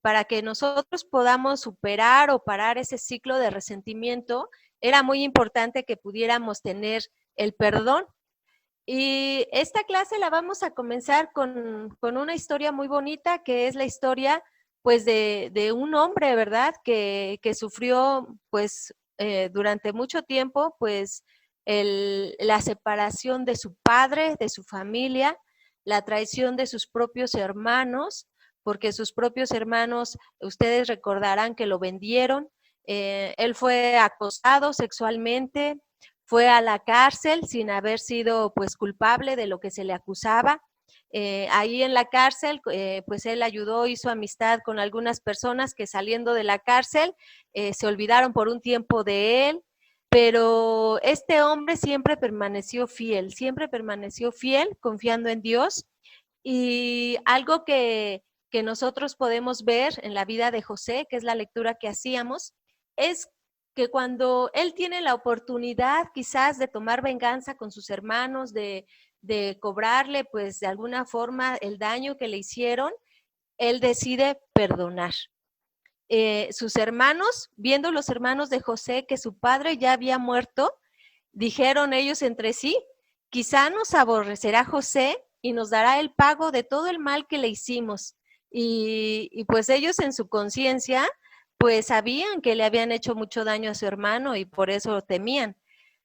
para que nosotros podamos superar o parar ese ciclo de resentimiento, era muy importante que pudiéramos tener el perdón. Y esta clase la vamos a comenzar con una historia muy bonita, que es la historia pues de un hombre, ¿verdad? Que sufrió pues durante mucho tiempo pues la separación de su padre, de su familia, la traición de sus propios hermanos, porque sus propios hermanos, ustedes recordarán que lo vendieron, él fue acosado sexualmente, fue a la cárcel sin haber sido pues culpable de lo que se le acusaba. Ahí en la cárcel, pues él ayudó, hizo amistad con algunas personas que saliendo de la cárcel se olvidaron por un tiempo de él, pero este hombre siempre permaneció fiel, confiando en Dios. Y algo que nosotros podemos ver en la vida de José, que es la lectura que hacíamos, es que cuando él tiene la oportunidad quizás de tomar venganza con sus hermanos, de cobrarle pues de alguna forma el daño que le hicieron, él decide perdonar. Sus hermanos, viendo los hermanos de José que su padre ya había muerto, dijeron ellos entre sí, quizá nos aborrecerá José y nos dará el pago de todo el mal que le hicimos. Y pues ellos en su conciencia, pues sabían que le habían hecho mucho daño a su hermano y por eso lo temían.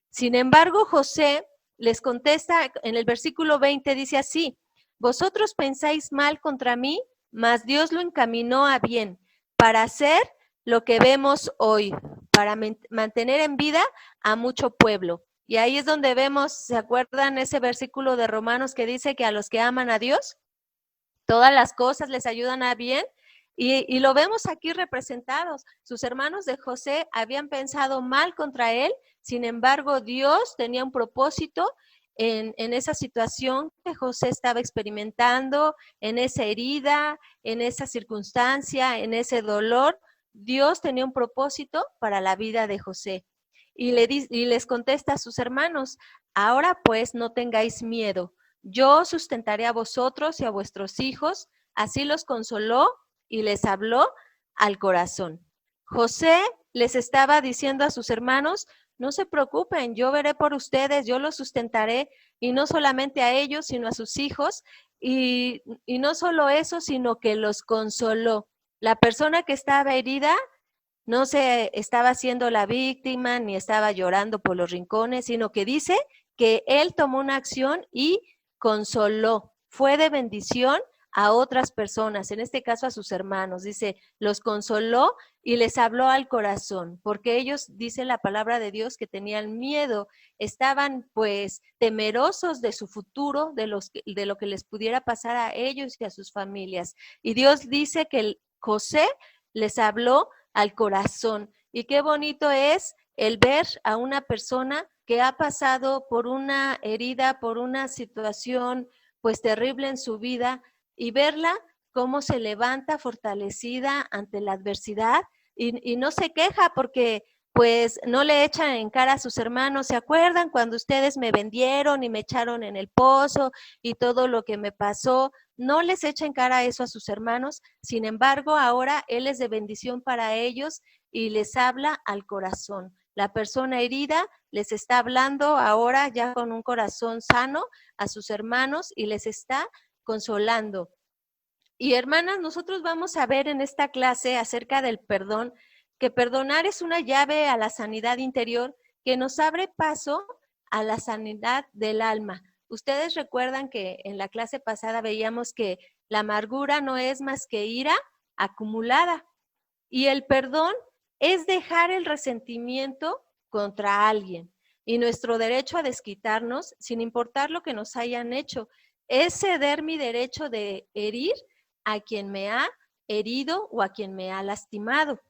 Sin embargo, José les contesta en el versículo 20, dice así, vosotros pensáis mal contra mí, mas Dios lo encaminó a bien para hacer lo que vemos hoy, para mantener en vida a mucho pueblo. Y ahí es donde vemos, ¿se acuerdan ese versículo de Romanos que dice que a los que aman a Dios, todas las cosas les ayudan a bien? Y lo vemos aquí representados. Sus hermanos de José habían pensado mal contra él, sin embargo, Dios tenía un propósito en esa situación que José estaba experimentando, en esa herida, en esa circunstancia, en ese dolor. Dios tenía un propósito para la vida de José. Y les contesta a sus hermanos, ahora pues no tengáis miedo, yo sustentaré a vosotros y a vuestros hijos. Así los consoló y les habló al corazón. José les estaba diciendo a sus hermanos, no se preocupen, yo veré por ustedes, yo los sustentaré, y no solamente a ellos, sino a sus hijos, y no solo eso, sino que los consoló. La persona que estaba herida no se estaba haciendo la víctima, ni estaba llorando por los rincones, sino que dice que él tomó una acción y consoló, fue de bendición a otras personas, en este caso a sus hermanos. Dice, los consoló y les habló al corazón, porque ellos, dice la palabra de Dios, que tenían miedo, estaban pues temerosos de su futuro, de lo que les pudiera pasar a ellos y a sus familias. Y Dios dice que José les habló al corazón. Y qué bonito es el ver a una persona que ha pasado por una herida, por una situación pues terrible en su vida, y verla cómo se levanta fortalecida ante la adversidad y no se queja porque pues no le echan en cara a sus hermanos, ¿se acuerdan cuando ustedes me vendieron y me echaron en el pozo y todo lo que me pasó? No les echa en cara eso a sus hermanos, sin embargo, ahora Él es de bendición para ellos y les habla al corazón. La persona herida les está hablando ahora ya con un corazón sano a sus hermanos y les está consolando. Y hermanas, nosotros vamos a ver en esta clase acerca del perdón, que perdonar es una llave a la sanidad interior que nos abre paso a la sanidad del alma. Ustedes recuerdan que en la clase pasada veíamos que la amargura no es más que ira acumulada, y el perdón es dejar el resentimiento contra alguien y nuestro derecho a desquitarnos sin importar lo que nos hayan hecho. Es ceder mi derecho de herir a quien me ha herido o a quien me ha lastimado.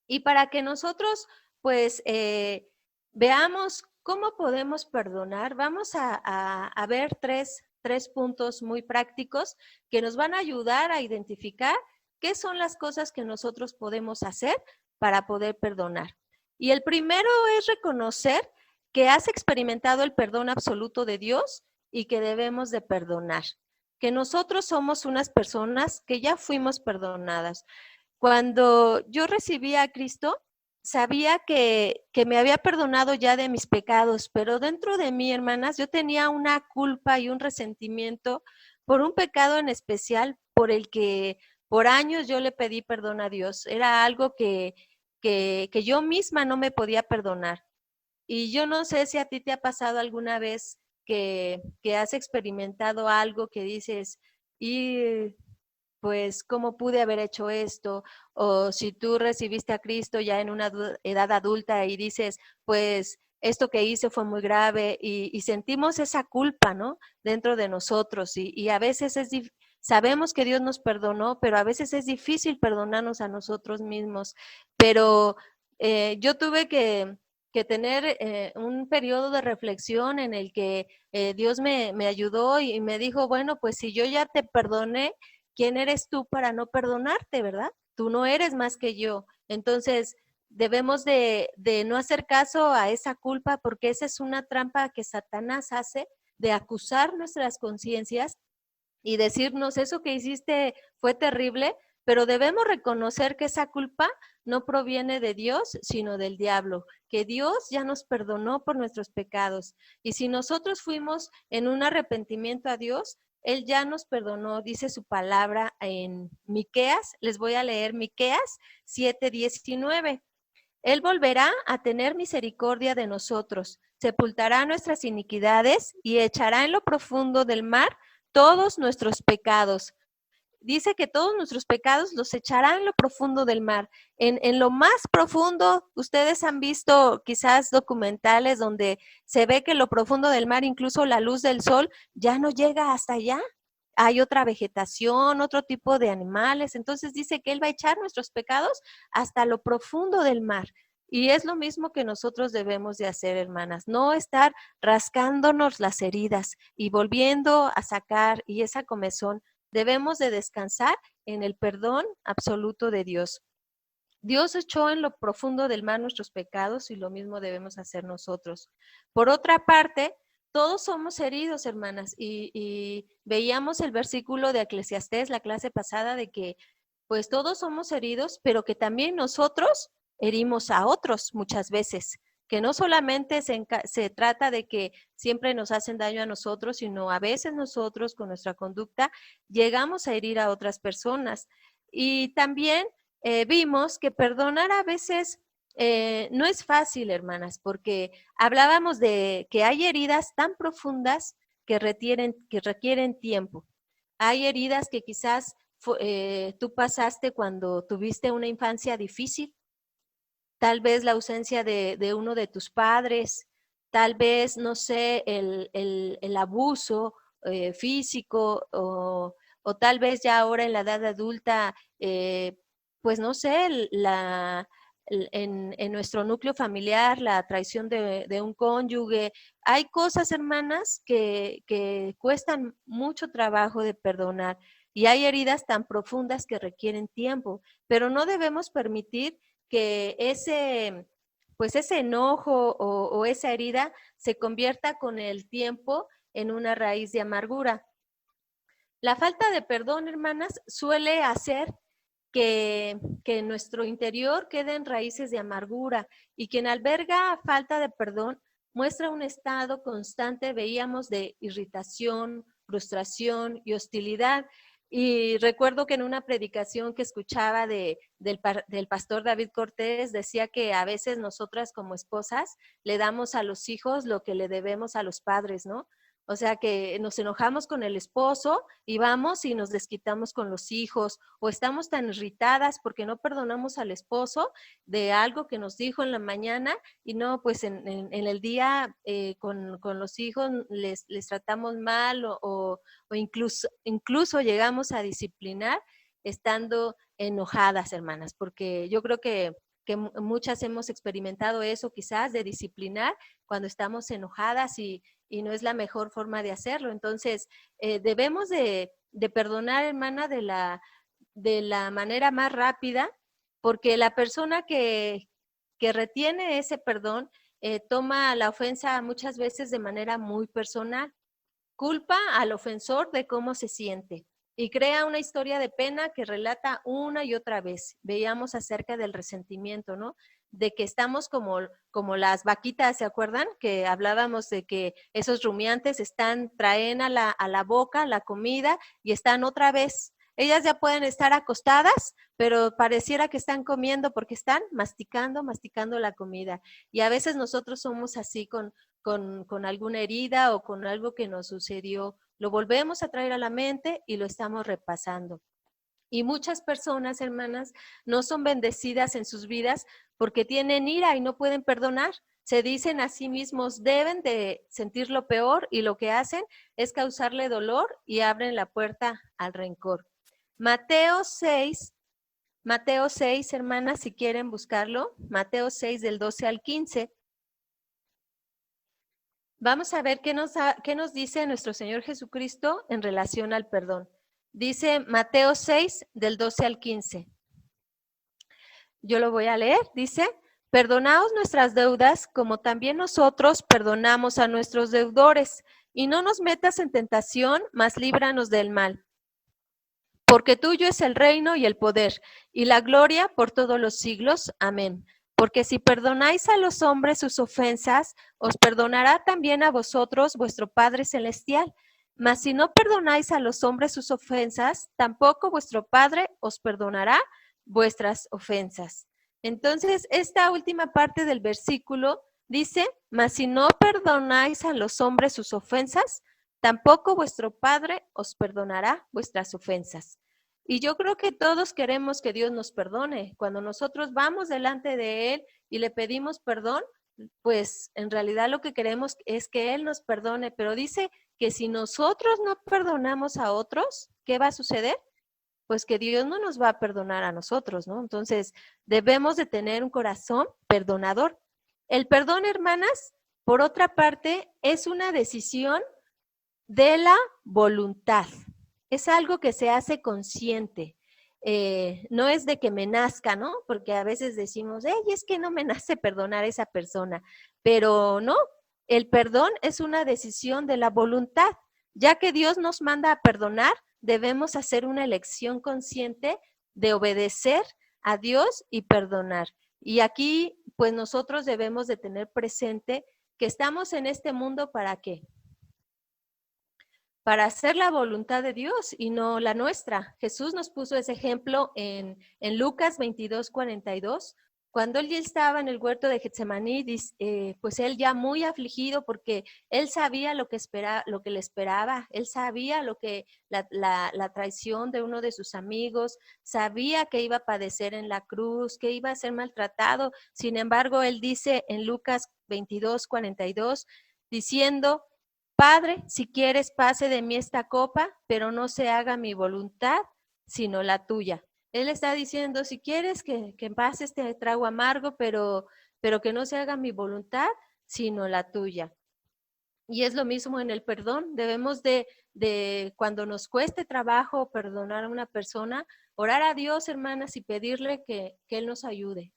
Y para que nosotros pues veamos cómo podemos perdonar, vamos a ver tres puntos muy prácticos que nos van a ayudar a identificar qué son las cosas que nosotros podemos hacer para poder perdonar. Y el primero es reconocer que has experimentado el perdón absoluto de Dios y que debemos de perdonar. que nosotros somos unas personas que ya fuimos perdonadas. Cuando yo recibí a Cristo, sabía que me había perdonado ya de mis pecados, pero dentro de mí, hermanas, yo tenía una culpa y un resentimiento por un pecado en especial por el que por años yo le pedí perdón a Dios. Era algo que yo misma no me podía perdonar. Y yo no sé si a ti te ha pasado alguna vez que has experimentado algo que dices, y pues, ¿cómo pude haber hecho esto? O si tú recibiste a Cristo ya en una edad adulta y dices, pues, esto que hice fue muy grave y sentimos esa culpa, ¿no? Dentro de nosotros y a veces sabemos que Dios nos perdonó, pero a veces es difícil perdonarnos a nosotros mismos. Pero yo tuve que tener un periodo de reflexión en el que Dios me ayudó y me dijo, bueno, pues si yo ya te perdoné, ¿quién eres tú para no perdonarte, verdad? Tú no eres más que yo. Entonces, debemos de no hacer caso a esa culpa porque esa es una trampa que Satanás hace de acusar nuestras conciencias y decirnos, eso que hiciste fue terrible, pero debemos reconocer que esa culpa no proviene de Dios, sino del diablo, que Dios ya nos perdonó por nuestros pecados. Y si nosotros fuimos en un arrepentimiento a Dios, Él ya nos perdonó, dice su palabra en Miqueas, les voy a leer Miqueas 7:19. Él volverá a tener misericordia de nosotros, sepultará nuestras iniquidades y echará en lo profundo del mar todos nuestros pecados. Dice que todos nuestros pecados los echará en lo profundo del mar. En lo más profundo, ustedes han visto quizás documentales donde se ve que en lo profundo del mar, incluso la luz del sol, ya no llega hasta allá. Hay otra vegetación, otro tipo de animales. Entonces dice que Él va a echar nuestros pecados hasta lo profundo del mar. Y es lo mismo que nosotros debemos de hacer, hermanas, no estar rascándonos las heridas y volviendo a sacar y esa comezón. Debemos de descansar en el perdón absoluto de Dios. Dios echó en lo profundo del mar nuestros pecados y lo mismo debemos hacer nosotros. Por otra parte, todos somos heridos, hermanas, y veíamos el versículo de Eclesiastés la clase pasada de que pues todos somos heridos, pero que también nosotros herimos a otros muchas veces, que no solamente se trata de que siempre nos hacen daño a nosotros, sino a veces nosotros con nuestra conducta llegamos a herir a otras personas. Y también vimos que perdonar a veces no es fácil, hermanas, porque hablábamos de que hay heridas tan profundas que requieren tiempo. Hay heridas que quizás tú pasaste cuando tuviste una infancia difícil, tal vez la ausencia de uno de tus padres, tal vez, no sé, el abuso físico o tal vez ya ahora en la edad adulta, pues no sé, en nuestro núcleo familiar, la traición de un cónyuge. Hay cosas, hermanas, que cuestan mucho trabajo de perdonar y hay heridas tan profundas que requieren tiempo, pero no debemos permitir que pues ese enojo o esa herida se convierta con el tiempo en una raíz de amargura. La falta de perdón, hermanas, suele hacer que en nuestro interior queden raíces de amargura y quien alberga falta de perdón muestra un estado constante, veíamos, de irritación, frustración y hostilidad. Y recuerdo que en una predicación que escuchaba del pastor David Cortés decía que a veces nosotras como esposas le damos a los hijos lo que le debemos a los padres, ¿no? O sea, que nos enojamos con el esposo y vamos y nos desquitamos con los hijos, o estamos tan irritadas porque no perdonamos al esposo de algo que nos dijo en la mañana y no, pues en el día con los hijos les tratamos mal o incluso llegamos a disciplinar estando enojadas, hermanas, porque yo creo que muchas hemos experimentado eso quizás de disciplinar cuando estamos enojadas y no es la mejor forma de hacerlo. Entonces, debemos de perdonar, hermana, de la manera más rápida, porque la persona que retiene ese perdón toma la ofensa muchas veces de manera muy personal. culpa al ofensor de cómo se siente y crea una historia de pena que relata una y otra vez. Veíamos acerca del resentimiento, ¿no? De que estamos como las vaquitas, ¿se acuerdan? Que hablábamos de que esos rumiantes traen a la boca la comida y están otra vez. Ellas ya pueden estar acostadas, pero pareciera que están comiendo porque están masticando la comida. Y a veces nosotros somos así con alguna herida o con algo que nos sucedió. Lo volvemos a traer a la mente y lo estamos repasando. Y muchas personas, hermanas, no son bendecidas en sus vidas porque tienen ira y no pueden perdonar. Se dicen a sí mismos, deben de sentir lo peor y lo que hacen es causarle dolor y abren la puerta al rencor. Mateo 6, hermanas, si quieren buscarlo, Mateo 6 del 12 al 15. Vamos a ver qué nos dice nuestro Señor Jesucristo en relación al perdón. Dice Mateo 6 del 12 al 15. Yo lo voy a leer. Dice, perdonaos nuestras deudas como también nosotros perdonamos a nuestros deudores, y no nos metas en tentación, mas líbranos del mal. Porque tuyo es el reino y el poder y la gloria por todos los siglos. Amén. Porque si perdonáis a los hombres sus ofensas, os perdonará también a vosotros vuestro Padre Celestial. Mas si no perdonáis a los hombres sus ofensas, tampoco vuestro Padre os perdonará vuestras ofensas. Entonces, esta última parte del versículo dice, mas si no perdonáis a los hombres sus ofensas, tampoco vuestro Padre os perdonará vuestras ofensas. Y yo creo que todos queremos que Dios nos perdone. Cuando nosotros vamos delante de Él y le pedimos perdón, pues en realidad lo que queremos es que Él nos perdone. Pero dice que si nosotros no perdonamos a otros, ¿qué va a suceder? Pues que Dios no nos va a perdonar a nosotros, ¿no? Entonces, debemos de tener un corazón perdonador. El perdón, hermanas, por otra parte, es una decisión de la voluntad. Es algo que se hace consciente. No es de que me nazca, ¿no? Porque a veces decimos, es que no me nace perdonar a esa persona. Pero no, el perdón es una decisión de la voluntad. Ya que Dios nos manda a perdonar, debemos hacer una elección consciente de obedecer a Dios y perdonar. Y aquí, pues nosotros debemos de tener presente que estamos en este mundo ¿para qué? Para hacer la voluntad de Dios y no la nuestra. Jesús nos puso ese ejemplo en Lucas 22:42, cuando él ya estaba en el huerto de Getsemaní, pues él ya muy afligido porque él sabía lo que le esperaba, él sabía lo que la traición de uno de sus amigos, sabía que iba a padecer en la cruz, que iba a ser maltratado. Sin embargo, él dice en Lucas 22:42, diciendo, Padre, si quieres, pase de mí esta copa, pero no se haga mi voluntad, sino la tuya. Él está diciendo, si quieres que pase este trago amargo, pero que no se haga mi voluntad, sino la tuya. Y es lo mismo en el perdón. Debemos de cuando nos cueste trabajo perdonar a una persona, orar a Dios, hermanas, y pedirle que Él nos ayude,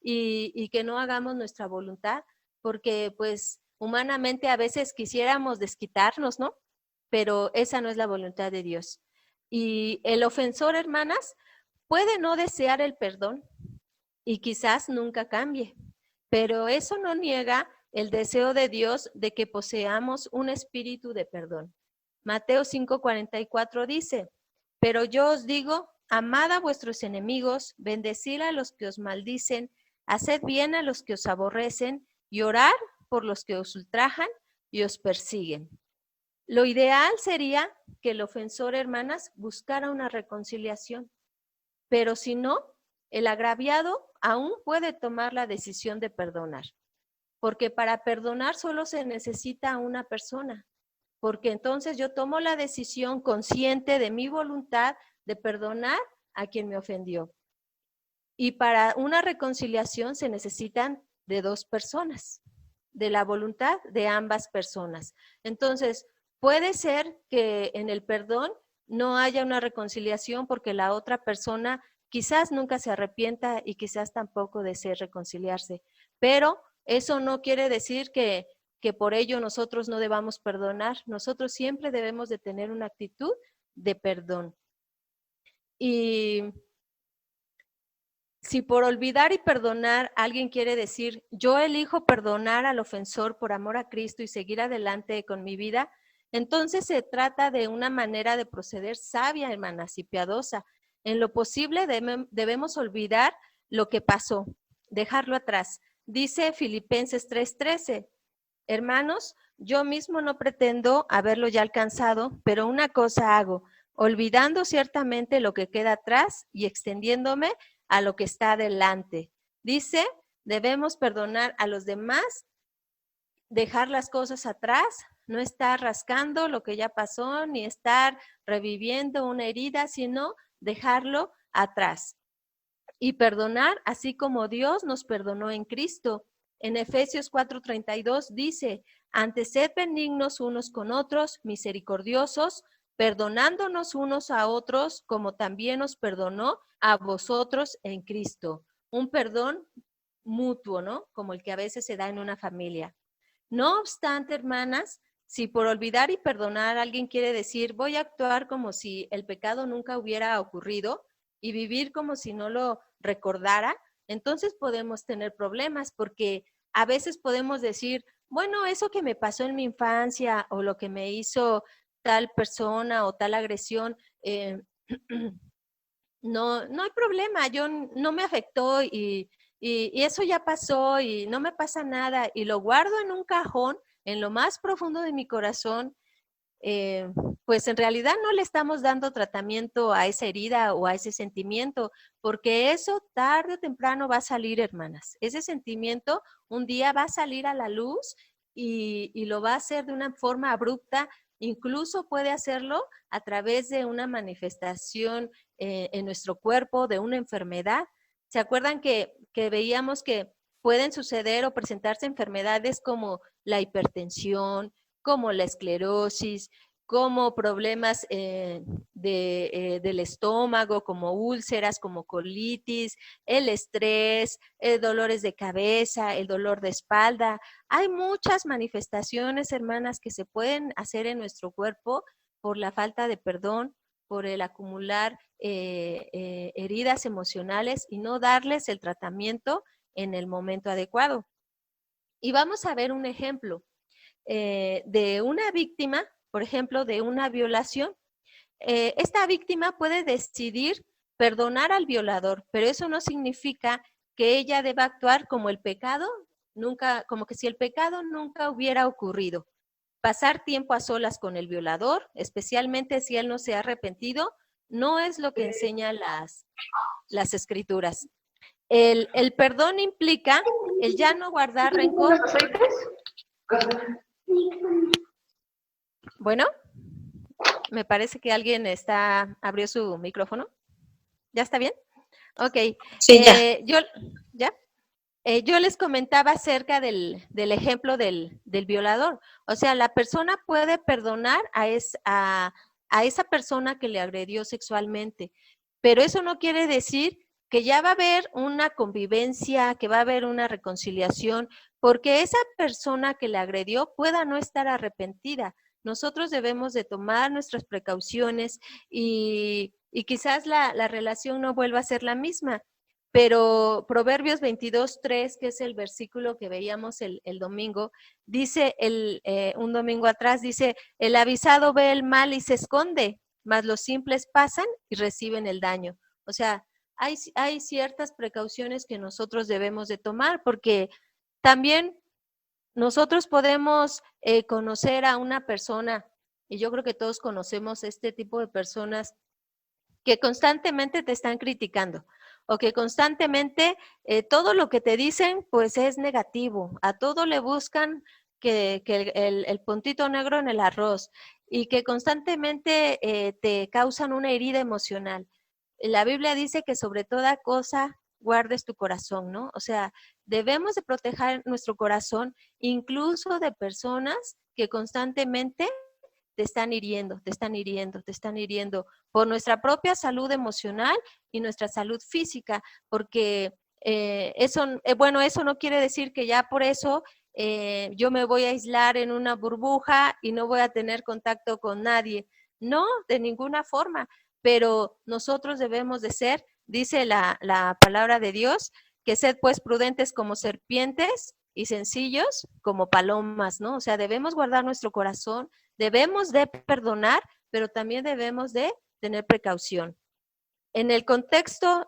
y que no hagamos nuestra voluntad, porque pues humanamente a veces quisiéramos desquitarnos, ¿no? Pero esa no es la voluntad de Dios. Y el ofensor, hermanas, puede no desear el perdón y quizás nunca cambie, pero eso no niega el deseo de Dios de que poseamos un espíritu de perdón. Mateo 5:44 dice, pero yo os digo, amad a vuestros enemigos, bendecid a los que os maldicen, haced bien a los que os aborrecen y orad por los que os ultrajan y os persiguen. Lo ideal sería que el ofensor, hermanas, buscara una reconciliación, pero si no, el agraviado aún puede tomar la decisión de perdonar, porque para perdonar solo se necesita una persona, porque entonces yo tomo la decisión consciente de mi voluntad de perdonar a quien me ofendió. Y para una reconciliación se necesitan de dos personas, de la voluntad de ambas personas. Entonces, puede ser que en el perdón no haya una reconciliación porque la otra persona quizás nunca se arrepienta y quizás tampoco desee reconciliarse, pero eso no quiere decir que que por ello nosotros no debamos perdonar. Nosotros siempre debemos de tener una actitud de perdón. Y si por olvidar y perdonar alguien quiere decir, yo elijo perdonar al ofensor por amor a Cristo y seguir adelante con mi vida, entonces se trata de una manera de proceder sabia, hermanas, y piadosa. En lo posible debemos olvidar lo que pasó, dejarlo atrás. Dice Filipenses 3:13, hermanos, yo mismo no pretendo haberlo ya alcanzado, pero una cosa hago, olvidando ciertamente lo que queda atrás y extendiéndome a lo que está adelante. Dice, debemos perdonar a los demás, dejar las cosas atrás, no estar rascando lo que ya pasó, ni estar reviviendo una herida, sino dejarlo atrás. Y perdonar así como Dios nos perdonó en Cristo. En Efesios 4:32 dice, antes sed benignos unos con otros, misericordiosos, perdonándonos unos a otros, como también os perdonó a vosotros en Cristo. Un perdón mutuo, ¿no? Como el que a veces se da en una familia. No obstante, hermanas, si por olvidar y perdonar alguien quiere decir, voy a actuar como si el pecado nunca hubiera ocurrido y vivir como si no lo recordara, entonces podemos tener problemas porque a veces podemos decir, bueno, eso que me pasó en mi infancia o lo que me hizo tal persona o tal agresión, no hay problema, yo no me afectó y eso ya pasó y no me pasa nada y lo guardo en un cajón en lo más profundo de mi corazón, pues en realidad no le estamos dando tratamiento a esa herida o a ese sentimiento, porque eso tarde o temprano va a salir, hermanas. Ese sentimiento un día va a salir a la luz y lo va a hacer de una forma abrupta, incluso puede hacerlo a través de una manifestación en nuestro cuerpo, de una enfermedad. ¿Se acuerdan que veíamos que pueden suceder o presentarse enfermedades como la hipertensión, como la esclerosis, como problemas del estómago, como úlceras, como colitis, el estrés, dolores de cabeza, el dolor de espalda? Hay muchas manifestaciones, hermanas, que se pueden hacer en nuestro cuerpo por la falta de perdón, por el acumular heridas emocionales y no darles el tratamiento en el momento adecuado. Y vamos a ver un ejemplo de una víctima, por ejemplo, de una violación. Esta víctima puede decidir perdonar al violador, pero eso no significa que ella deba actuar como el pecado nunca, como que si el pecado nunca hubiera ocurrido. Pasar tiempo a solas con el violador, especialmente si él no se ha arrepentido, no es lo que enseñan las escrituras. El perdón implica el ya no guardar rencor. Bueno, me parece que alguien abrió su micrófono. ¿Ya está bien? Ok. Sí, ¿Ya? Yo les comentaba acerca del ejemplo del violador. O sea, la persona puede perdonar a esa persona que le agredió sexualmente, pero eso no quiere decir que ya va a haber una convivencia, que va a haber una reconciliación, porque esa persona que le agredió pueda no estar arrepentida. Nosotros debemos de tomar nuestras precauciones y quizás la relación no vuelva a ser la misma. Pero Proverbios 22:3, que es el versículo que veíamos el domingo, dice, un domingo atrás, dice, el avisado ve el mal y se esconde, mas los simples pasan y reciben el daño. O sea, hay ciertas precauciones que nosotros debemos de tomar, porque también nosotros podemos conocer a una persona, y yo creo que todos conocemos este tipo de personas que constantemente te están criticando o que constantemente todo lo que te dicen pues es negativo, a todo le buscan que el puntito negro en el arroz y que constantemente te causan una herida emocional. La Biblia dice que sobre toda cosa guardes tu corazón, ¿no? O sea, debemos de proteger nuestro corazón incluso de personas que constantemente te están hiriendo, te están hiriendo, te están hiriendo por nuestra propia salud emocional y nuestra salud física, porque eso no quiere decir que ya por eso yo me voy a aislar en una burbuja y no voy a tener contacto con nadie. No, de ninguna forma, pero nosotros debemos de ser, dice la palabra de Dios, que sed pues prudentes como serpientes y sencillos como palomas, ¿no? O sea, debemos guardar nuestro corazón, debemos de perdonar, pero también debemos de tener precaución. En el contexto,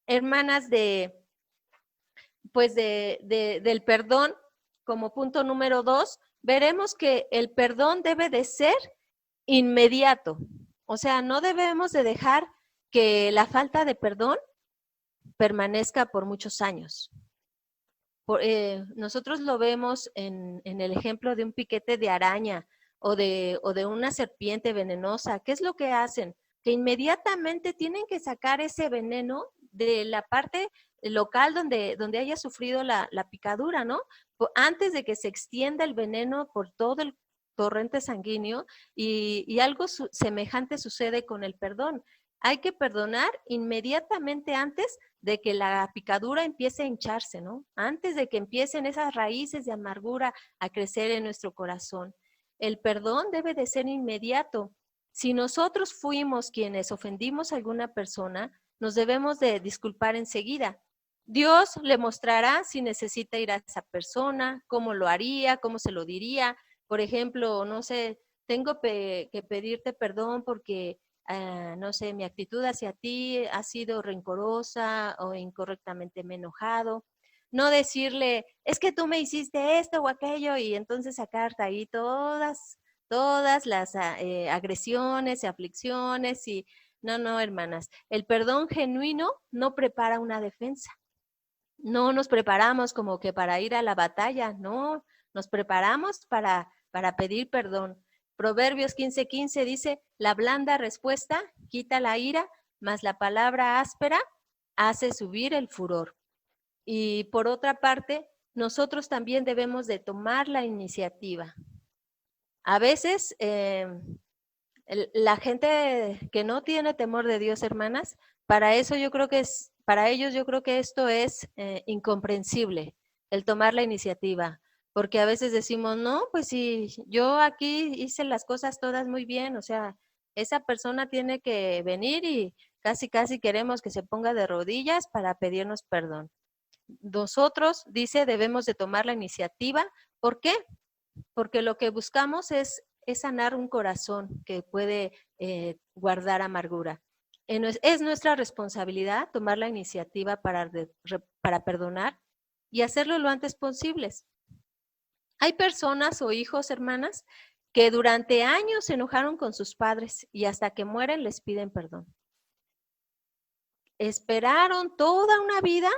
hermanas, del perdón, como punto número 2, veremos que el perdón debe de ser inmediato. O sea, no debemos de dejar que la falta de perdón permanezca por muchos años. Nosotros lo vemos en el ejemplo de un piquete de araña o de una serpiente venenosa. ¿Qué es lo que hacen? Que inmediatamente tienen que sacar ese veneno de la parte local donde haya sufrido la picadura, ¿no? Antes de que se extienda el veneno por todo el torrente sanguíneo y algo semejante sucede con el perdón. Hay que perdonar inmediatamente antes de que la picadura empiece a hincharse, ¿no? Antes de que empiecen esas raíces de amargura a crecer en nuestro corazón. El perdón debe de ser inmediato. Si nosotros fuimos quienes ofendimos a alguna persona, nos debemos de disculpar enseguida. Dios le mostrará si necesita ir a esa persona, cómo lo haría, cómo se lo diría. Por ejemplo, no sé, tengo que pedirte perdón porque no sé, mi actitud hacia ti ha sido rencorosa o incorrectamente me he enojado. No decirle, es que tú me hiciste esto o aquello y entonces sacar ahí todas las agresiones y aflicciones y no, hermanas. El perdón genuino no prepara una defensa. No nos preparamos como que para ir a la batalla, no, nos preparamos para pedir perdón. Proverbios 15:15 dice, la blanda respuesta quita la ira, mas la palabra áspera hace subir el furor. Y por otra parte, nosotros también debemos de tomar la iniciativa. A veces la gente que no tiene temor de Dios, hermanas, para eso yo creo que para ellos yo creo que esto es incomprensible, el tomar la iniciativa, porque a veces decimos, no, pues si yo aquí hice las cosas todas muy bien, o sea, esa persona tiene que venir y casi queremos que se ponga de rodillas para pedirnos perdón. Nosotros, dice, debemos de tomar la iniciativa. ¿Por qué? Porque lo que buscamos es sanar un corazón que puede guardar amargura. Es nuestra responsabilidad tomar la iniciativa para perdonar y hacerlo lo antes posible. Hay personas o hijos, hermanas, que durante años se enojaron con sus padres y hasta que mueren les piden perdón. Esperaron toda una vida,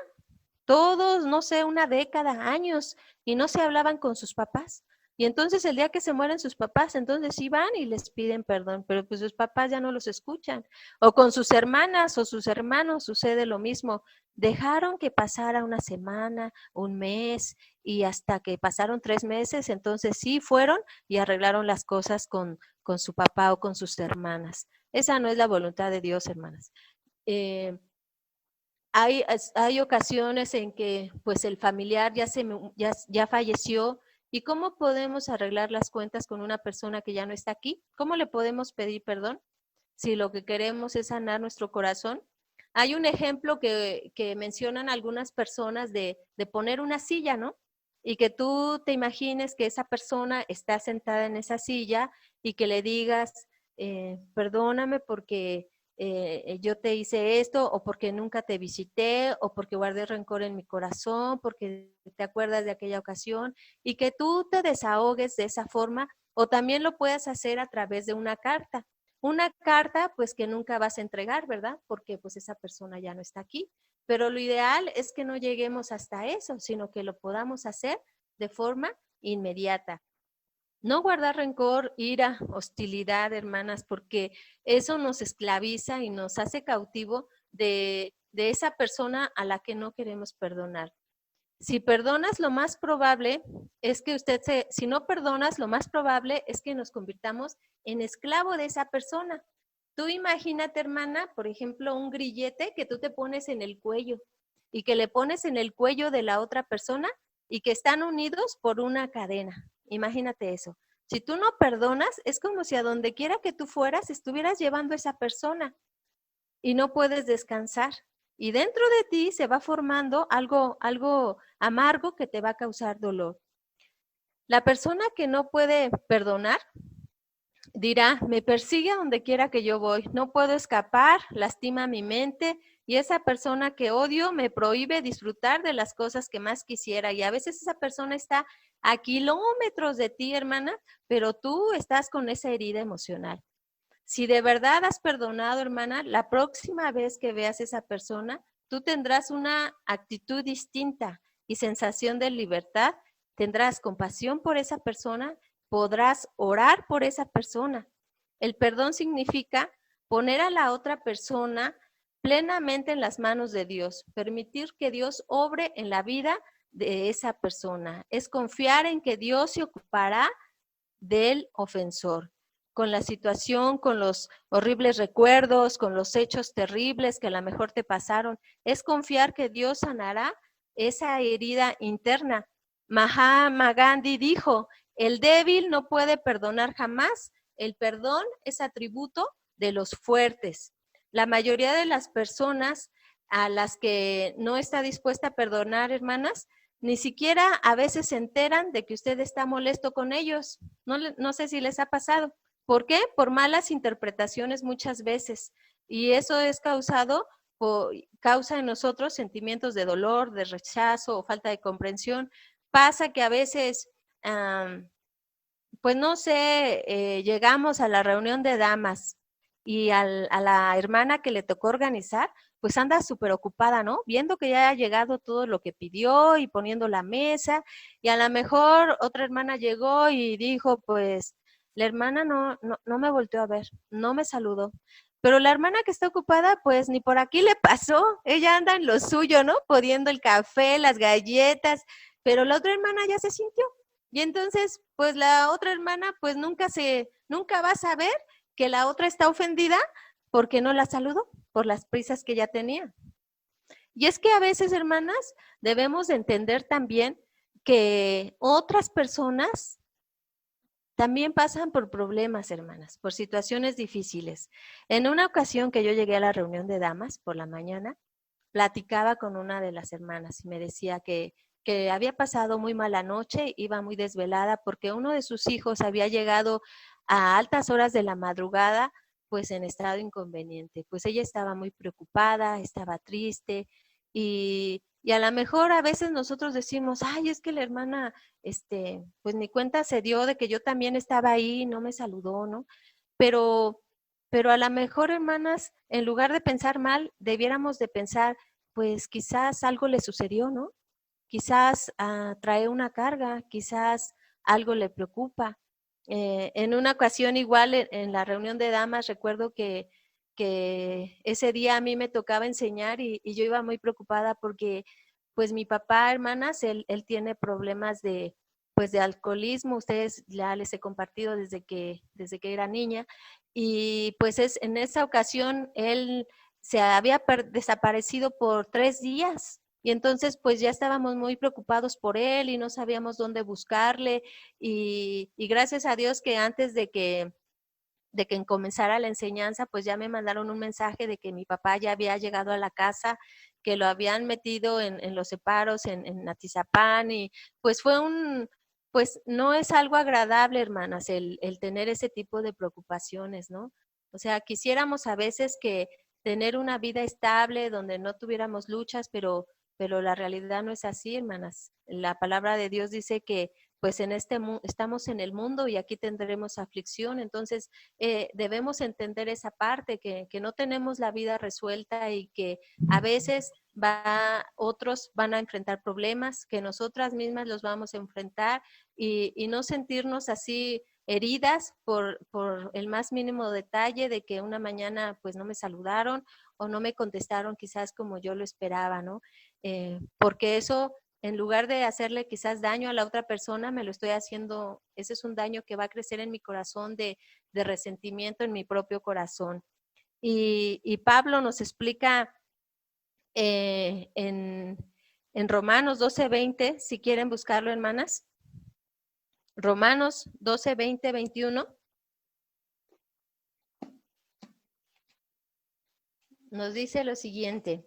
todos, no sé, una década, años, y no se hablaban con sus papás. Y entonces el día que se mueren sus papás, entonces sí van y les piden perdón, pero pues sus papás ya no los escuchan. O con sus hermanas o sus hermanos sucede lo mismo. Dejaron que pasara una semana, un mes, y hasta que pasaron 3 meses, entonces sí fueron y arreglaron las cosas con su papá o con sus hermanas. Esa no es la voluntad de Dios, hermanas. Hay ocasiones en que pues el familiar ya falleció y ¿cómo podemos arreglar las cuentas con una persona que ya no está aquí? ¿Cómo le podemos pedir perdón si lo que queremos es sanar nuestro corazón? Hay un ejemplo que mencionan algunas personas de poner una silla, ¿no? Y que tú te imagines que esa persona está sentada en esa silla y que le digas, perdóname porque yo te hice esto o porque nunca te visité o porque guardé rencor en mi corazón, porque te acuerdas de aquella ocasión y que tú te desahogues de esa forma o también lo puedes hacer a través de una carta. Una carta pues que nunca vas a entregar, ¿verdad? Porque pues esa persona ya no está aquí. Pero lo ideal es que no lleguemos hasta eso, sino que lo podamos hacer de forma inmediata. No guardar rencor, ira, hostilidad, hermanas, porque eso nos esclaviza y nos hace cautivo de esa persona a la que no queremos perdonar. Si perdonas, lo más probable es que si no perdonas, lo más probable es que nos convirtamos en esclavo de esa persona. Tú imagínate, hermana, por ejemplo, un grillete que tú te pones en el cuello y que le pones en el cuello de la otra persona y que están unidos por una cadena. Imagínate eso. Si tú no perdonas, es como si a donde quiera que tú fueras, estuvieras llevando a esa persona y no puedes descansar. Y dentro de ti se va formando algo amargo que te va a causar dolor. La persona que no puede perdonar dirá, me persigue a donde quiera que yo voy, no puedo escapar, lastima mi mente y esa persona que odio me prohíbe disfrutar de las cosas que más quisiera. Y a veces esa persona está a kilómetros de ti, hermana, pero tú estás con esa herida emocional. Si de verdad has perdonado, hermana, la próxima vez que veas a esa persona, tú tendrás una actitud distinta y sensación de libertad, tendrás compasión por esa persona, podrás orar por esa persona. El perdón significa poner a la otra persona plenamente en las manos de Dios, permitir que Dios obre en la vida de esa persona. Es confiar en que Dios se ocupará del ofensor, con la situación, con los horribles recuerdos, con los hechos terribles que a lo mejor te pasaron. Es confiar que Dios sanará esa herida interna. Mahatma Gandhi dijo, el débil no puede perdonar jamás, el perdón es atributo de los fuertes. La mayoría de las personas a las que no está dispuesta a perdonar, hermanas, ni siquiera a veces se enteran de que usted está molesto con ellos. No sé si les ha pasado. ¿Por qué? Por malas interpretaciones muchas veces. Y eso es causa en nosotros sentimientos de dolor, de rechazo o falta de comprensión. Pasa que a veces, pues no sé, llegamos a la reunión de damas y a la hermana que le tocó organizar, pues anda súper ocupada, ¿no? Viendo que ya ha llegado todo lo que pidió y poniendo la mesa, y a lo mejor otra hermana llegó y dijo, pues, la hermana no me volteó a ver, no me saludó. Pero la hermana que está ocupada, pues ni por aquí le pasó, ella anda en lo suyo, ¿no? Poniendo el café, las galletas, pero la otra hermana ya se sintió. Y entonces, pues la otra hermana, pues nunca va a saber que la otra está ofendida porque no la saludó, por las prisas que ya tenía. Y es que a veces, hermanas, debemos entender también que otras personas también pasan por problemas, hermanas, por situaciones difíciles. En una ocasión que yo llegué a la reunión de damas por la mañana, platicaba con una de las hermanas y me decía que había pasado muy mala noche, iba muy desvelada porque uno de sus hijos había llegado a altas horas de la madrugada, pues en estado inconveniente. Pues ella estaba muy preocupada, estaba triste y a lo mejor a veces nosotros decimos, ay, es que la hermana, pues mi cuenta se dio de que yo también estaba ahí, no me saludó, ¿no? Pero, pero a lo mejor, hermanas, en lugar de pensar mal, debiéramos de pensar, pues quizás algo le sucedió, ¿no? Quizás trae una carga, quizás algo le preocupa. En una ocasión igual en la reunión de damas, recuerdo que ese día a mí me tocaba enseñar y yo iba muy preocupada porque pues mi papá, hermanas, él tiene problemas pues de alcoholismo, ustedes ya les he compartido desde que era niña, y pues en esa ocasión él se había desaparecido por 3 días. Y entonces pues ya estábamos muy preocupados por él y no sabíamos dónde buscarle y gracias a Dios que antes de que comenzara la enseñanza, pues ya me mandaron un mensaje de que mi papá ya había llegado a la casa, que lo habían metido en los separos en Atizapán y pues pues no es algo agradable, hermanas, el tener ese tipo de preocupaciones, ¿no? O sea, quisiéramos a veces que tener una vida estable donde no tuviéramos luchas, pero la realidad no es así, hermanas. La palabra de Dios dice que pues estamos en el mundo y aquí tendremos aflicción, entonces debemos entender esa parte, que no tenemos la vida resuelta y que a veces otros van a enfrentar problemas, que nosotras mismas los vamos a enfrentar y no sentirnos así heridas por el más mínimo detalle de que una mañana pues no me saludaron o no me contestaron quizás como yo lo esperaba, ¿no? Porque eso en lugar de hacerle quizás daño a la otra persona, me lo estoy haciendo, ese es un daño que va a crecer en mi corazón de resentimiento en mi propio corazón. Y Pablo nos explica en en Romanos 12:20, si quieren buscarlo, hermanas. Romanos 12:20, 21. Nos dice lo siguiente.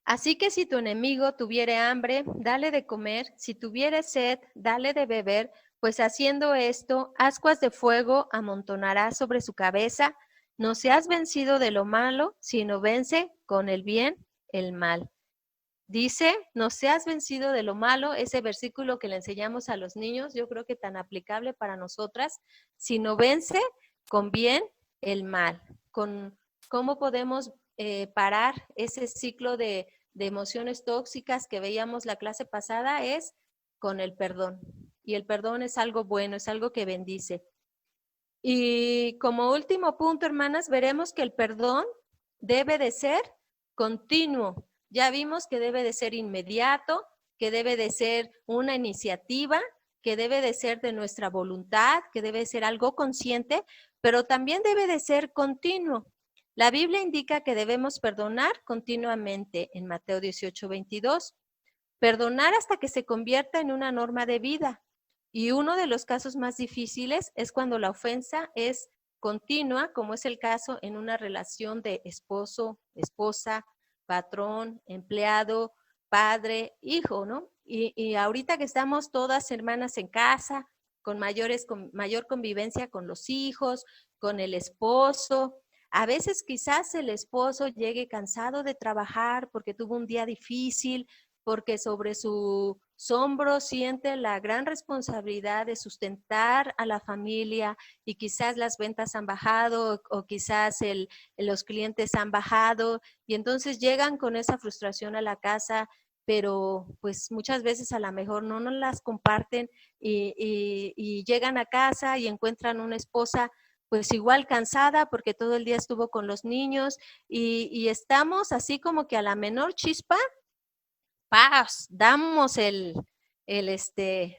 Así que si tu enemigo tuviere hambre, dale de comer, si tuviere sed, dale de beber, pues haciendo esto, ascuas de fuego amontonarás sobre su cabeza. No seas vencido de lo malo, sino vence con el bien el mal. Dice, no seas vencido de lo malo, ese versículo que le enseñamos a los niños, yo creo que tan aplicable para nosotras, sino vence con bien el mal. Con cómo podemos parar ese ciclo de emociones tóxicas que veíamos la clase pasada es con el perdón. Y el perdón es algo bueno, es algo que bendice. Y como último punto, hermanas, veremos que el perdón debe de ser continuo. Ya vimos que debe de ser inmediato, que debe de ser una iniciativa, que debe de ser de nuestra voluntad, que debe de ser algo consciente, pero también debe de ser continuo. La Biblia indica que debemos perdonar continuamente en Mateo 18:22. Perdonar hasta que se convierta en una norma de vida. Y uno de los casos más difíciles es cuando la ofensa es continua, como es el caso en una relación de esposo, esposa, patrón, empleado, padre, hijo, ¿no? Y ahorita que estamos todas hermanas en casa, con mayor convivencia con los hijos, con el esposo, a veces quizás el esposo llegue cansado de trabajar porque tuvo un día difícil, porque sobre sus hombros siente la gran responsabilidad de sustentar a la familia y quizás las ventas han bajado o quizás los clientes han bajado y entonces llegan con esa frustración a la casa, pero pues muchas veces a lo mejor no nos las comparten y llegan a casa y encuentran una esposa pues igual cansada porque todo el día estuvo con los niños y estamos así como que a la menor chispa paz, damos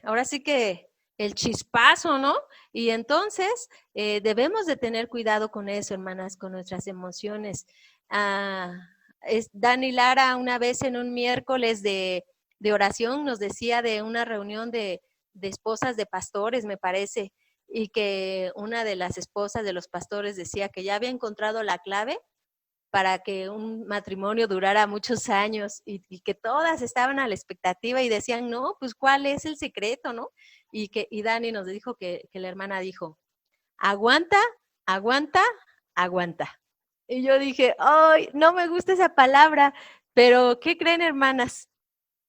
ahora sí que el chispazo, ¿no? Y entonces debemos de tener cuidado con eso, hermanas, con nuestras emociones. Dani Lara una vez en un miércoles de oración nos decía de una reunión de esposas de pastores, me parece, y que una de las esposas de los pastores decía que ya había encontrado la clave para que un matrimonio durara muchos años y que todas estaban a la expectativa y decían, no, pues ¿cuál es el secreto, no? Y Dani nos dijo que la hermana dijo, aguanta, aguanta, aguanta. Y yo dije, ay, no me gusta esa palabra, pero ¿qué creen, hermanas?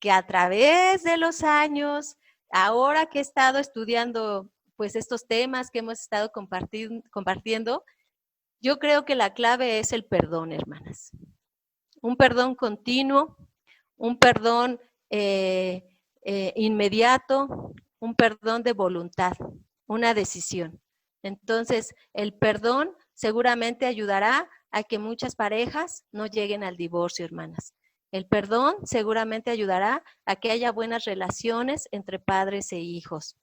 Que a través de los años, ahora que he estado estudiando pues estos temas que hemos estado compartiendo, yo creo que la clave es el perdón, hermanas. Un perdón continuo, un perdón inmediato, un perdón de voluntad, una decisión. Entonces, el perdón seguramente ayudará a que muchas parejas no lleguen al divorcio, hermanas. El perdón seguramente ayudará a que haya buenas relaciones entre padres e hijos.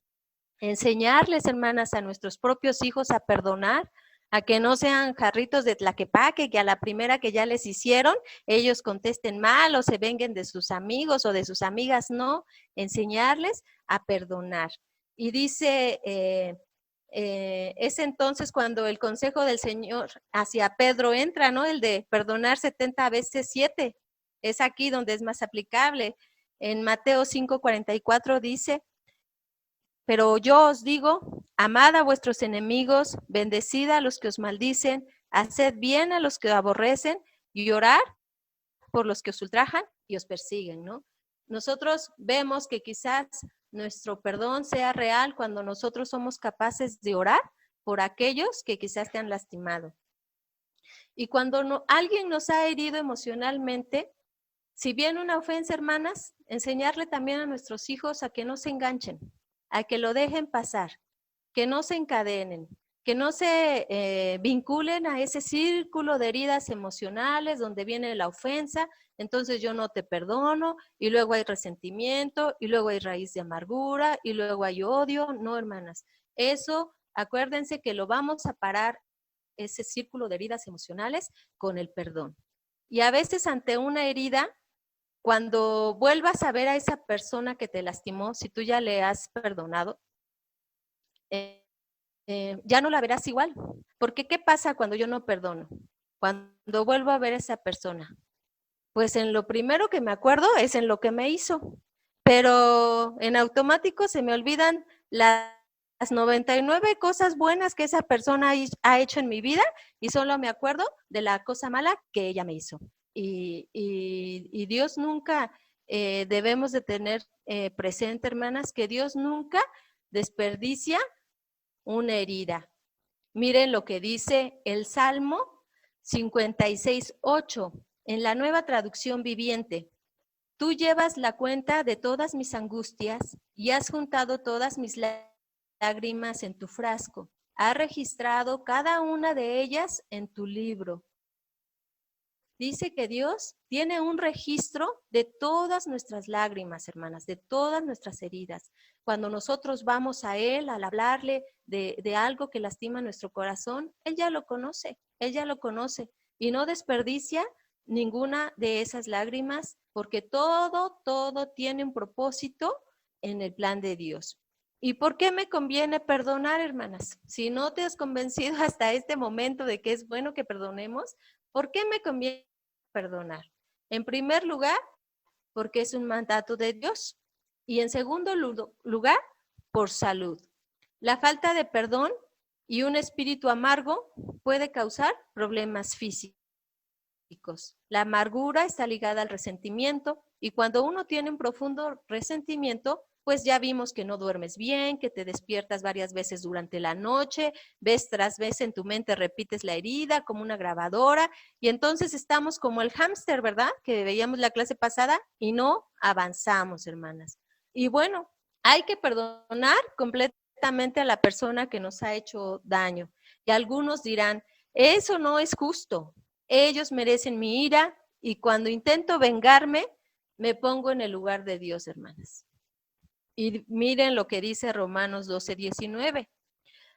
Enseñarles, hermanas, a nuestros propios hijos a perdonar, a que no sean jarritos de tlaquepaque, que a la primera que ya les hicieron, ellos contesten mal o se venguen de sus amigos o de sus amigas, no, enseñarles a perdonar. Y dice, es entonces cuando el consejo del Señor hacia Pedro entra, ¿no? El de perdonar 70 veces 7, es aquí donde es más aplicable. En Mateo 5:44 dice, pero yo os digo, amad a vuestros enemigos, bendecid a los que os maldicen, haced bien a los que os aborrecen y orad por los que os ultrajan y os persiguen, ¿no? Nosotros vemos que quizás nuestro perdón sea real cuando nosotros somos capaces de orar por aquellos que quizás te han lastimado. Y cuando alguien nos ha herido emocionalmente, si viene una ofensa, hermanas, enseñarle también a nuestros hijos a que no se enganchen, a que lo dejen pasar, que no se encadenen, que no se vinculen a ese círculo de heridas emocionales donde viene la ofensa, entonces yo no te perdono, y luego hay resentimiento, y luego hay raíz de amargura, y luego hay odio. No, hermanas, eso, acuérdense que lo vamos a parar, ese círculo de heridas emocionales, con el perdón. Y a veces ante una herida, cuando vuelvas a ver a esa persona que te lastimó, si tú ya le has perdonado, ya no la verás igual. Porque ¿qué pasa cuando yo no perdono? Cuando vuelvo a ver a esa persona, pues en lo primero que me acuerdo es en lo que me hizo, pero en automático se me olvidan las 99 cosas buenas que esa persona ha hecho en mi vida y solo me acuerdo de la cosa mala que ella me hizo. Y Dios nunca, debemos de tener presente, hermanas, que Dios nunca desperdicia una herida. Miren lo que dice el Salmo 56:8 en la Nueva Traducción Viviente. Tú llevas la cuenta de todas mis angustias y has juntado todas mis lágrimas en tu frasco. Has registrado cada una de ellas en tu libro. Dice que Dios tiene un registro de todas nuestras lágrimas, hermanas, de todas nuestras heridas. Cuando nosotros vamos a Él, al hablarle de algo que lastima nuestro corazón, Él ya lo conoce y no desperdicia ninguna de esas lágrimas porque todo tiene un propósito en el plan de Dios. ¿Y por qué me conviene perdonar, hermanas? Si no te has convencido hasta este momento de que es bueno que perdonemos, ¿por qué me conviene perdonar? En primer lugar, porque es un mandato de Dios. Y en segundo lugar, por salud. La falta de perdón y un espíritu amargo puede causar problemas físicos. La amargura está ligada al resentimiento y cuando uno tiene un profundo resentimiento, pues ya vimos que no duermes bien, que te despiertas varias veces durante la noche, vez tras vez en tu mente repites la herida como una grabadora y entonces estamos como el hámster, ¿verdad? Que veíamos la clase pasada y no avanzamos, hermanas. Y bueno, hay que perdonar completamente a la persona que nos ha hecho daño. Y algunos dirán, eso no es justo. Ellos merecen mi ira y cuando intento vengarme, me pongo en el lugar de Dios, hermanas. Y miren lo que dice Romanos 12:19.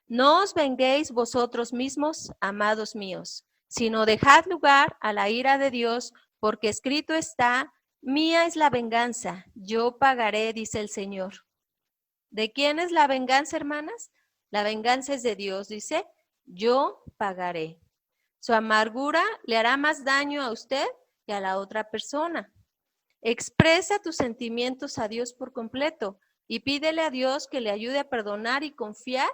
No os venguéis vosotros mismos, amados míos, sino dejad lugar a la ira de Dios, porque escrito está, mía es la venganza, yo pagaré, dice el Señor. ¿De quién es la venganza, hermanas? La venganza es de Dios, dice, yo pagaré. Su amargura le hará más daño a usted que a la otra persona. Expresa tus sentimientos a Dios por completo y pídele a Dios que le ayude a perdonar y confiar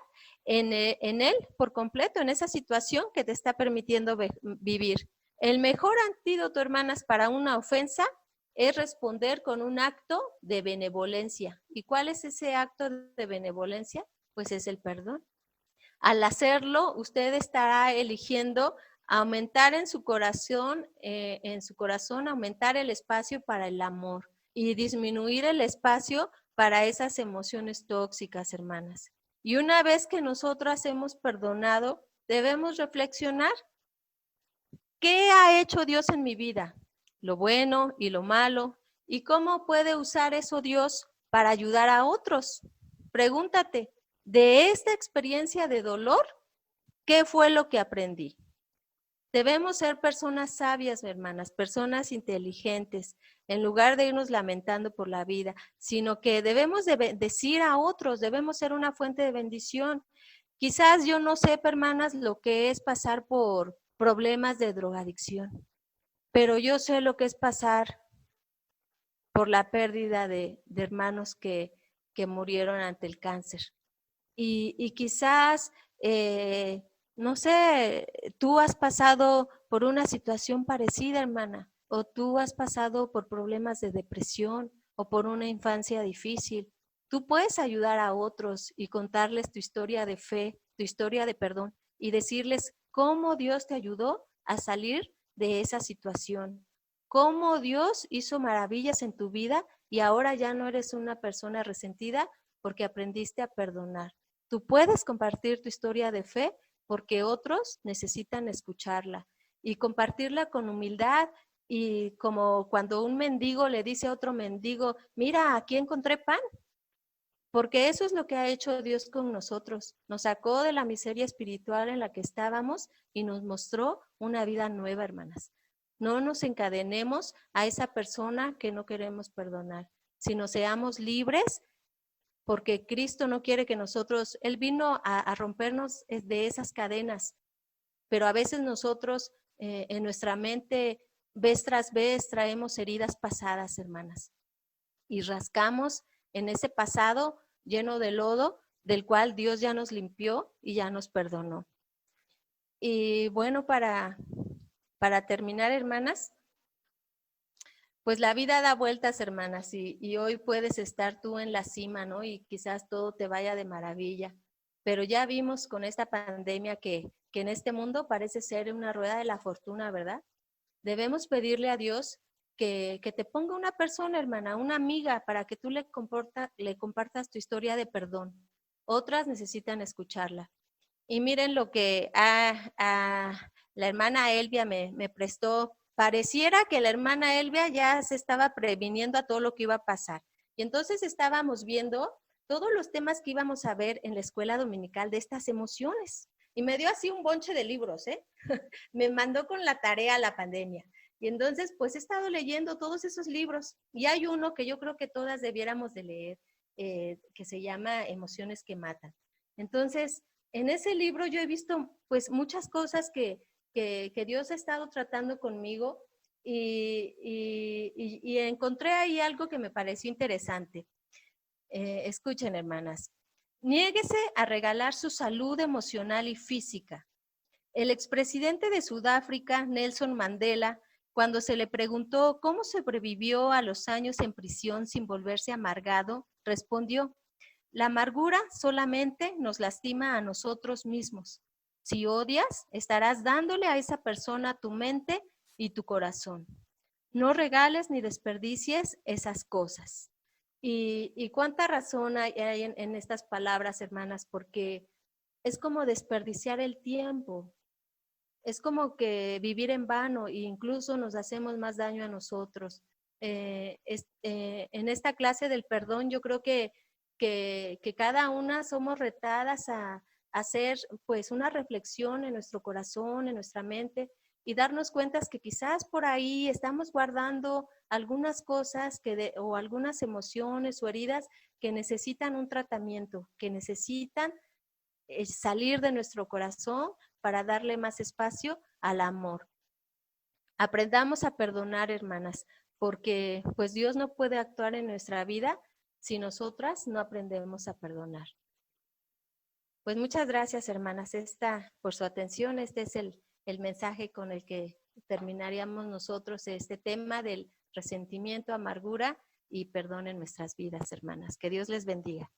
en Él por completo, en esa situación que te está permitiendo vivir. El mejor antídoto, hermanas, para una ofensa es responder con un acto de benevolencia. ¿Y cuál es ese acto de benevolencia? Pues es el perdón. Al hacerlo, usted estará eligiendo aumentar en su corazón, aumentar el espacio para el amor y disminuir el espacio para esas emociones tóxicas, hermanas. Y una vez que nosotros hemos perdonado, debemos reflexionar, ¿qué ha hecho Dios en mi vida? Lo bueno y lo malo. ¿Y cómo puede usar eso Dios para ayudar a otros? Pregúntate, de esta experiencia de dolor, ¿qué fue lo que aprendí? Debemos ser personas sabias, hermanas, personas inteligentes, en lugar de irnos lamentando por la vida, sino que debemos de decir a otros, debemos ser una fuente de bendición. Quizás yo no sepa, hermanas, lo que es pasar por problemas de drogadicción, pero yo sé lo que es pasar por la pérdida de hermanos que murieron ante el cáncer. Y quizás, no sé, tú has pasado por una situación parecida, hermana, o tú has pasado por problemas de depresión o por una infancia difícil. Tú puedes ayudar a otros y contarles tu historia de fe, tu historia de perdón y decirles cómo Dios te ayudó a salir de esa situación, cómo Dios hizo maravillas en tu vida y ahora ya no eres una persona resentida porque aprendiste a perdonar. Tú puedes compartir tu historia de fe porque otros necesitan escucharla y compartirla con humildad y como cuando un mendigo le dice a otro mendigo, mira, aquí encontré pan, porque eso es lo que ha hecho Dios con nosotros. Nos sacó de la miseria espiritual en la que estábamos y nos mostró una vida nueva, hermanas. No nos encadenemos a esa persona que no queremos perdonar, sino seamos libres, porque Cristo no quiere que nosotros, Él vino a rompernos de esas cadenas, pero a veces nosotros en nuestra mente, vez tras vez, traemos heridas pasadas, hermanas, y rascamos en ese pasado lleno de lodo, del cual Dios ya nos limpió y ya nos perdonó. Y bueno, para terminar, hermanas, pues la vida da vueltas, hermanas, y hoy puedes estar tú en la cima, ¿no? Y quizás todo te vaya de maravilla. Pero ya vimos con esta pandemia que en este mundo parece ser una rueda de la fortuna, ¿verdad? Debemos pedirle a Dios que te ponga una persona, hermana, una amiga, para que tú le compartas tu historia de perdón. Otras necesitan escucharla. Y miren lo que la hermana Elvia me prestó. Pareciera que la hermana Elvia ya se estaba previniendo a todo lo que iba a pasar. Y entonces estábamos viendo todos los temas que íbamos a ver en la escuela dominical de estas emociones. Y me dio así un bonche de libros, ¿eh? Me mandó con la tarea la pandemia. Y entonces, pues he estado leyendo todos esos libros. Y hay uno que yo creo que todas debiéramos de leer, que se llama Emociones que Matan. Entonces, en ese libro yo he visto pues muchas cosas que Dios ha estado tratando conmigo y encontré ahí algo que me pareció interesante. Escuchen, hermanas. Niéguese a regalar su salud emocional y física. El expresidente de Sudáfrica, Nelson Mandela, cuando se le preguntó cómo sobrevivió a los años en prisión sin volverse amargado, respondió: la amargura solamente nos lastima a nosotros mismos. Si odias, estarás dándole a esa persona tu mente y tu corazón. No regales ni desperdicies esas cosas. Y cuánta razón hay en estas palabras, hermanas, porque es como desperdiciar el tiempo. Es como que vivir en vano e incluso nos hacemos más daño a nosotros. En esta clase del perdón yo creo que cada una somos retadas a hacer pues una reflexión en nuestro corazón, en nuestra mente y darnos cuenta que quizás por ahí estamos guardando algunas cosas o algunas emociones o heridas que necesitan un tratamiento, que necesitan salir de nuestro corazón para darle más espacio al amor. Aprendamos a perdonar, hermanas, porque pues Dios no puede actuar en nuestra vida si nosotras no aprendemos a perdonar. Pues muchas gracias, hermanas, por su atención. Este es el mensaje con el que terminaríamos nosotros este tema del resentimiento, amargura y perdón en nuestras vidas, hermanas. Que Dios les bendiga.